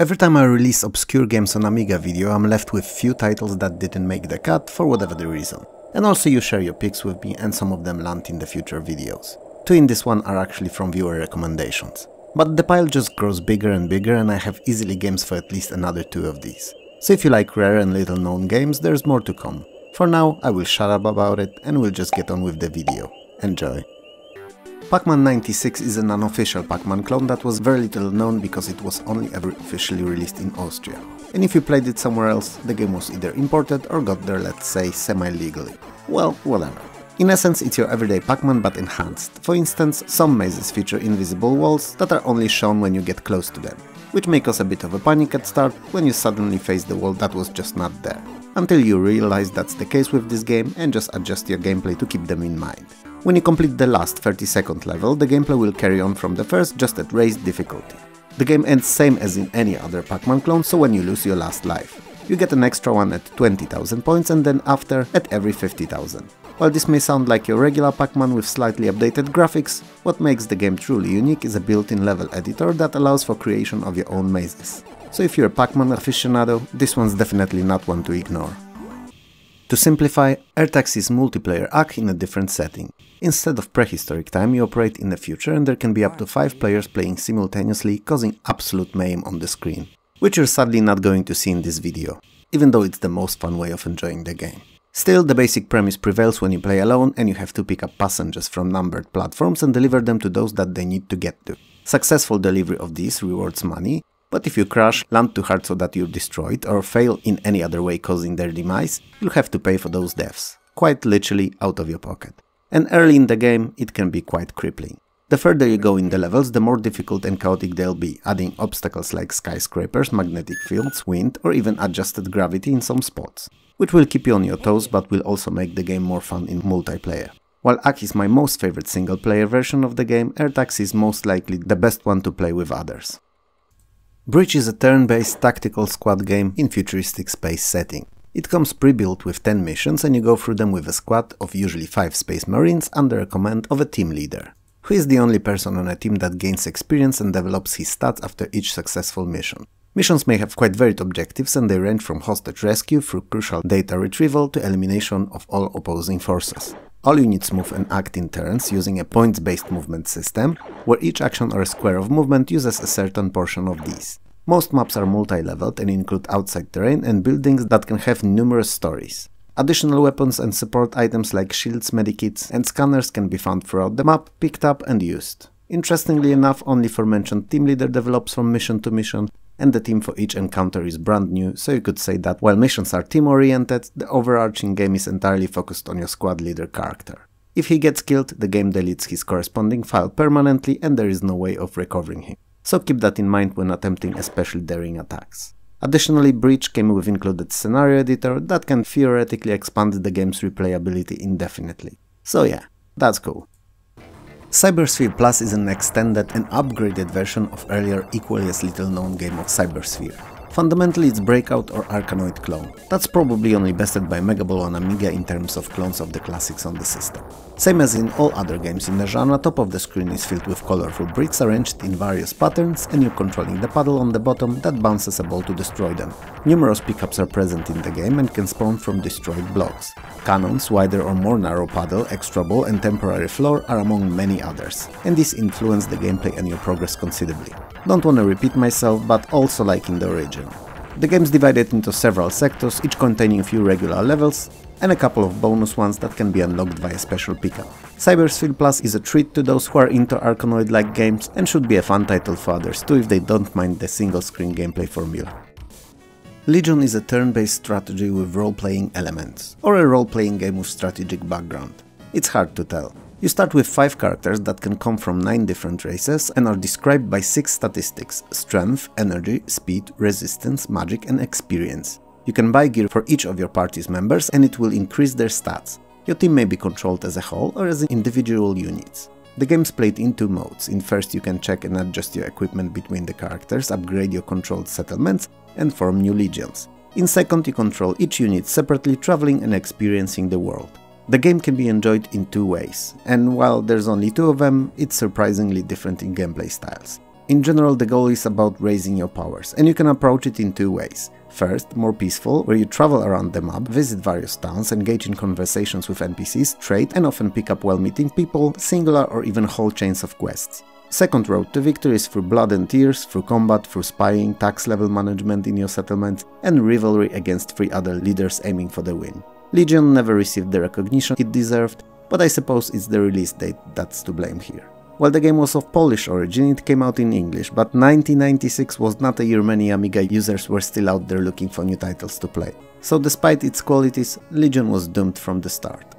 Every time I release obscure games on Amiga video, I'm left with few titles that didn't make the cut for whatever the reason. And also you share your picks with me and some of them land in the future videos. Two in this one are actually from viewer recommendations. But the pile just grows bigger and bigger and I have easily games for at least another two of these. So if you like rare and little known games, there's more to come. For now, I will shut up about it and we'll just get on with the video. Enjoy! Pac-Man 96 is an unofficial Pac-Man clone that was very little known because it was only ever officially released in Austria. And if you played it somewhere else, the game was either imported or got there, let's say, semi-legally. Well, whatever. In essence, it's your everyday Pac-Man but enhanced. For instance, some mazes feature invisible walls that are only shown when you get close to them, which may cause a bit of a panic at start when you suddenly face the wall that was just not there, until you realize that's the case with this game and just adjust your gameplay to keep them in mind. When you complete the last 30-second level, the gameplay will carry on from the first, just at raised difficulty. The game ends same as in any other Pac-Man clone, so when you lose your last life, you get an extra one at 20,000 points and then after at every 50,000. While this may sound like your regular Pac-Man with slightly updated graphics, what makes the game truly unique is a built-in level editor that allows for creation of your own mazes. So if you're a Pac-Man aficionado, this one's definitely not one to ignore. To simplify, airTaxi is multiplayer AC in a different setting. Instead of prehistoric time, you operate in the future and there can be up to 5 players playing simultaneously, causing absolute mayhem on the screen. Which you're sadly not going to see in this video, even though it's the most fun way of enjoying the game. Still, the basic premise prevails when you play alone and you have to pick up passengers from numbered platforms and deliver them to those that they need to get to. Successful delivery of these rewards money, but if you crash, land too hard so that you're destroyed, or fail in any other way causing their demise, you'll have to pay for those deaths, quite literally out of your pocket. And early in the game, it can be quite crippling. The further you go in the levels, the more difficult and chaotic they'll be, adding obstacles like skyscrapers, magnetic fields, wind, or even adjusted gravity in some spots, which will keep you on your toes but will also make the game more fun in multiplayer. While AC is my most favorite single-player version of the game, airTaxi is most likely the best one to play with others. Breach is a turn-based tactical squad game in futuristic space setting. It comes pre-built with 10 missions and you go through them with a squad of usually 5 space marines under a command of a team leader, who is the only person on a team that gains experience and develops his stats after each successful mission. Missions may have quite varied objectives and they range from hostage rescue through crucial data retrieval to elimination of all opposing forces. All units move and act in turns using a points-based movement system, where each action or a square of movement uses a certain portion of these. Most maps are multi-leveled and include outside terrain and buildings that can have numerous stories. Additional weapons and support items like shields, medikits and scanners can be found throughout the map, picked up and used. Interestingly enough, only aforementioned team leader develops from mission to mission, and the team for each encounter is brand new, so you could say that while missions are team-oriented, the overarching game is entirely focused on your squad leader character. If he gets killed, the game deletes his corresponding file permanently and there is no way of recovering him. So keep that in mind when attempting especially daring attacks. Additionally, Breach came with included scenario editor that can theoretically expand the game's replayability indefinitely. So yeah, that's cool. Cybersphere Plus is an extended and upgraded version of earlier equally as little known game of Cybersphere. Fundamentally it's Breakout or Arkanoid clone. That's probably only bested by Megaball on Amiga in terms of clones of the classics on the system. Same as in all other games in the genre, top of the screen is filled with colorful bricks arranged in various patterns and you're controlling the paddle on the bottom that bounces a ball to destroy them. Numerous pickups are present in the game and can spawn from destroyed blocks. Cannons, wider or more narrow paddle, extra ball and temporary floor are among many others, and this influence the gameplay and your progress considerably. Don't wanna repeat myself, but also like in the original. The game's divided into several sectors, each containing a few regular levels and a couple of bonus ones that can be unlocked via special pickup. Cybersphere Plus is a treat to those who are into Arkanoid-like games and should be a fun title for others too if they don't mind the single-screen gameplay formula. Legion is a turn-based strategy with role-playing elements, or a role-playing game with strategic background. It's hard to tell. You start with 5 characters that can come from 9 different races and are described by 6 statistics: strength, energy, speed, resistance, magic and experience. You can buy gear for each of your party's members and it will increase their stats. Your team may be controlled as a whole or as individual units. The game's played in 2 modes. In first you can check and adjust your equipment between the characters, upgrade your controlled settlements and form new legions. In second you control each unit separately, traveling and experiencing the world. The game can be enjoyed in 2 ways, and while there's only 2 of them, it's surprisingly different in gameplay styles. In general, the goal is about raising your powers, and you can approach it in two ways. First, more peaceful, where you travel around the map, visit various towns, engage in conversations with NPCs, trade, and often pick up while meeting people, singular or even whole chains of quests. Second road to victory is through blood and tears, through combat, through spying, tax level management in your settlement, and rivalry against 3 other leaders aiming for the win. Legion never received the recognition it deserved, but I suppose it's the release date that's to blame here. While the game was of Polish origin, it came out in English, but 1996 was not a year many Amiga users were still out there looking for new titles to play. So despite its qualities, Legion was doomed from the start.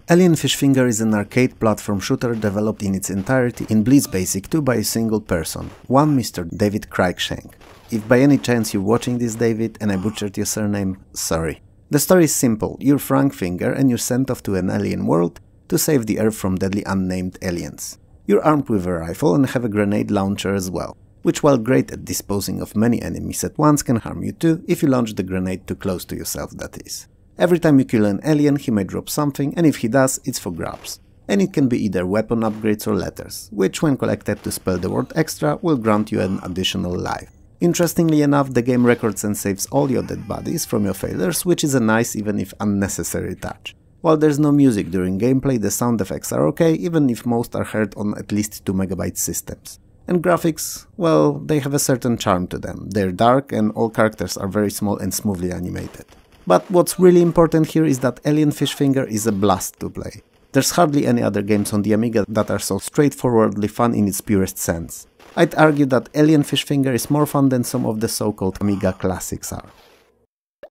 Alien Fishfinger is an arcade platform shooter developed in its entirety in Blitz Basic 2 by a single person, one Mr. David Cruikshank. If by any chance you're watching this, David, and I butchered your surname, sorry. The story is simple. You're Frank Finger and you're sent off to an alien world to save the Earth from deadly unnamed aliens. You're armed with a rifle and have a grenade launcher as well, which while great at disposing of many enemies at once can harm you too if you launch the grenade too close to yourself, that is. Every time you kill an alien he may drop something, and if he does, it's for grabs. And it can be either weapon upgrades or letters, which when collected to spell the word extra will grant you an additional life. Interestingly enough, the game records and saves all your dead bodies from your failures, which is a nice even if unnecessary touch. While there's no music during gameplay, the sound effects are okay, even if most are heard on at least 2 MB systems. And graphics, well, they have a certain charm to them. They're dark and all characters are very small and smoothly animated. But what's really important here is that Alien Fishfinger is a blast to play. There's hardly any other games on the Amiga that are so straightforwardly fun in its purest sense. I'd argue that Alien Fishfinger is more fun than some of the so-called Amiga classics are.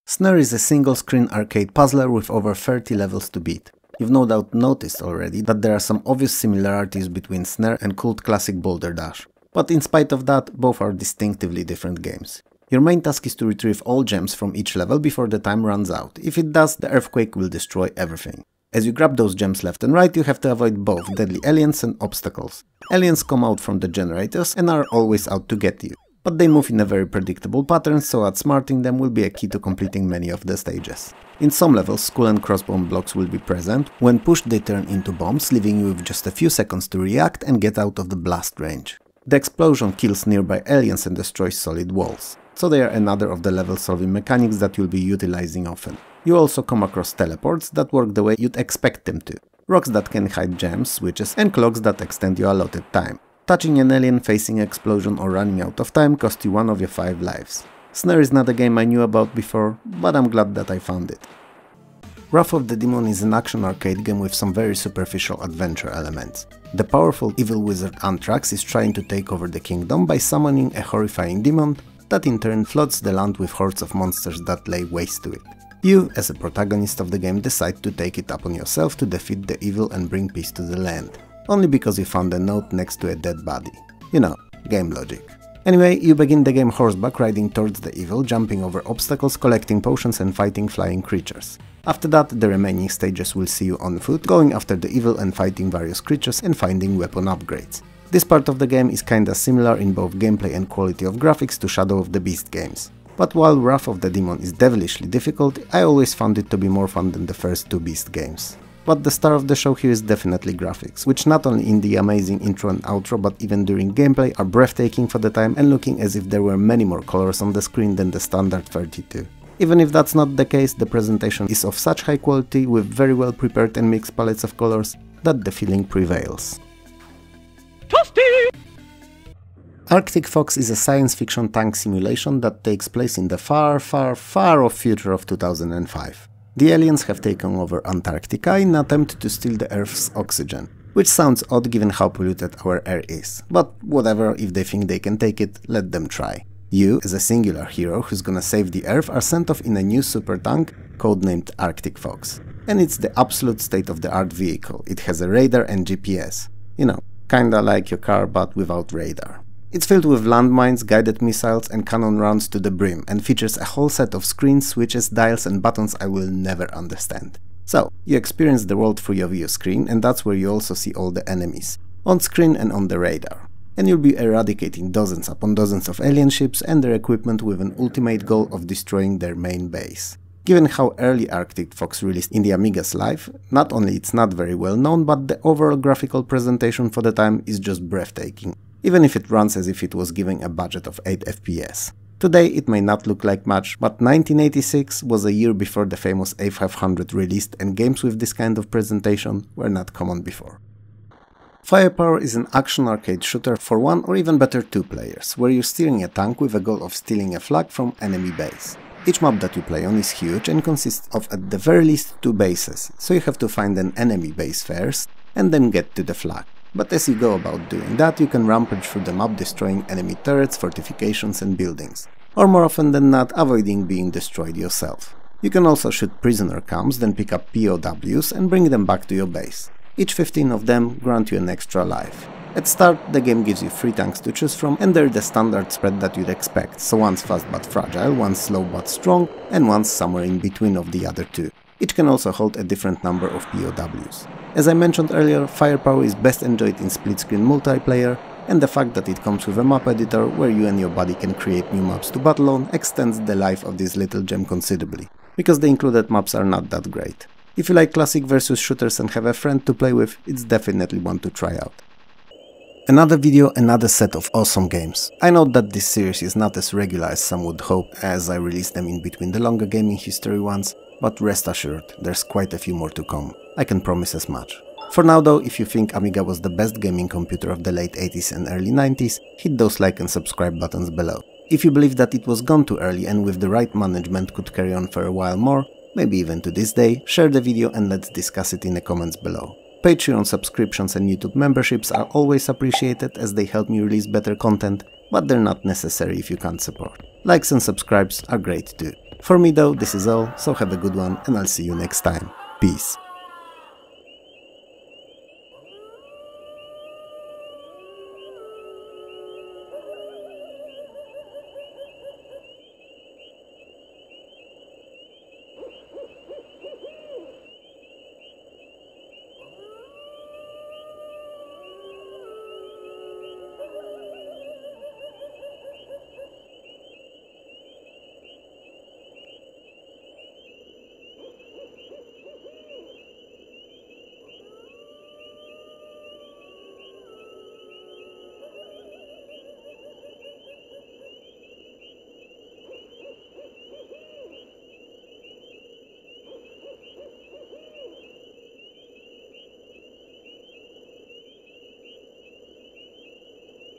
Snare is a single-screen arcade puzzler with over 30 levels to beat. You've no doubt noticed already that there are some obvious similarities between Snare and cult classic Boulder Dash. But in spite of that, both are distinctively different games. Your main task is to retrieve all gems from each level before the time runs out. If it does, the earthquake will destroy everything. As you grab those gems left and right, you have to avoid both deadly aliens and obstacles. Aliens come out from the generators and are always out to get you. But they move in a very predictable pattern, so outsmarting them will be a key to completing many of the stages. In some levels, skull and crossbone blocks will be present. When pushed, they turn into bombs, leaving you with just a few seconds to react and get out of the blast range. The explosion kills nearby aliens and destroys solid walls, so they are another of the level-solving mechanics that you'll be utilizing often. You also come across teleports that work the way you'd expect them to. Rocks that can hide gems, switches, and clocks that extend your allotted time. Touching an alien, facing an explosion or running out of time costs you 1 of your 5 lives. Snare is not a game I knew about before, but I'm glad that I found it. Wrath of the Demon is an action arcade game with some very superficial adventure elements. The powerful evil wizard Anthrax is trying to take over the kingdom by summoning a horrifying demon that in turn floods the land with hordes of monsters that lay waste to it. You, as a protagonist of the game, decide to take it upon yourself to defeat the evil and bring peace to the land. Only because you found a note next to a dead body. You know, game logic. Anyway, you begin the game horseback, riding towards the evil, jumping over obstacles, collecting potions and fighting flying creatures. After that, the remaining stages will see you on foot, going after the evil and fighting various creatures and finding weapon upgrades. This part of the game is kinda similar in both gameplay and quality of graphics to Shadow of the Beast games. But while Wrath of the Demon is devilishly difficult, I always found it to be more fun than the first 2 Beast games. But the star of the show here is definitely graphics, which not only in the amazing intro and outro but even during gameplay are breathtaking for the time and looking as if there were many more colors on the screen than the standard 32. Even if that's not the case, the presentation is of such high quality with very well prepared and mixed palettes of colors that the feeling prevails. Toasty! Arcticfox is a science fiction tank simulation that takes place in the far off future of 2005. The aliens have taken over Antarctica in an attempt to steal the Earth's oxygen, which sounds odd given how polluted our air is, but whatever, if they think they can take it, let them try. You, as a singular hero who's gonna save the Earth, are sent off in a new super tank codenamed Arcticfox. And it's the absolute state-of-the-art vehicle. It has a radar and GPS. You know, kinda like your car but without radar. It's filled with landmines, guided missiles and cannon rounds to the brim, and features a whole set of screens, switches, dials and buttons I will never understand. So, you experience the world through your view screen, and that's where you also see all the enemies, on screen and on the radar. And you'll be eradicating dozens upon dozens of alien ships and their equipment with an ultimate goal of destroying their main base. Given how early Arcticfox released in the Amiga's life, not only it's not very well known, but the overall graphical presentation for the time is just breathtaking. even if it runs as if it was given a budget of 8 FPS. Today it may not look like much, but 1986 was a year before the famous A500 released, and games with this kind of presentation were not common before. Firepower is an action arcade shooter for 1 or even better 2 players, where you're steering a tank with a goal of stealing a flag from enemy base. Each map that you play on is huge and consists of at the very least 2 bases, so you have to find an enemy base first and then get to the flag. But as you go about doing that, you can rampage through the map destroying enemy turrets, fortifications and buildings, or more often than not avoiding being destroyed yourself. You can also shoot prisoner camps, then pick up POWs and bring them back to your base. Each 15 of them grant you an extra life. At start, the game gives you 3 tanks to choose from, and they're the standard spread that you'd expect, so one's fast but fragile, one's slow but strong, and one's somewhere in between of the other 2. Each can also hold a different number of POWs. As I mentioned earlier, Firepower is best enjoyed in split-screen multiplayer, and the fact that it comes with a map editor where you and your buddy can create new maps to battle on extends the life of this little gem considerably, because the included maps are not that great. If you like classic versus shooters and have a friend to play with, it's definitely one to try out. Another video, another set of awesome games. I know that this series is not as regular as some would hope, as I release them in between the longer gaming history ones, but rest assured, there's quite a few more to come. I can promise as much. For now though, if you think Amiga was the best gaming computer of the late 80s and early 90s, hit those like and subscribe buttons below. If you believe that it was gone too early and with the right management could carry on for a while more, maybe even to this day, share the video and let's discuss it in the comments below. Patreon subscriptions and YouTube memberships are always appreciated as they help me release better content, but they're not necessary if you can't support. Likes and subscribes are great too. For me though, this is all, so have a good one and I'll see you next time. Peace.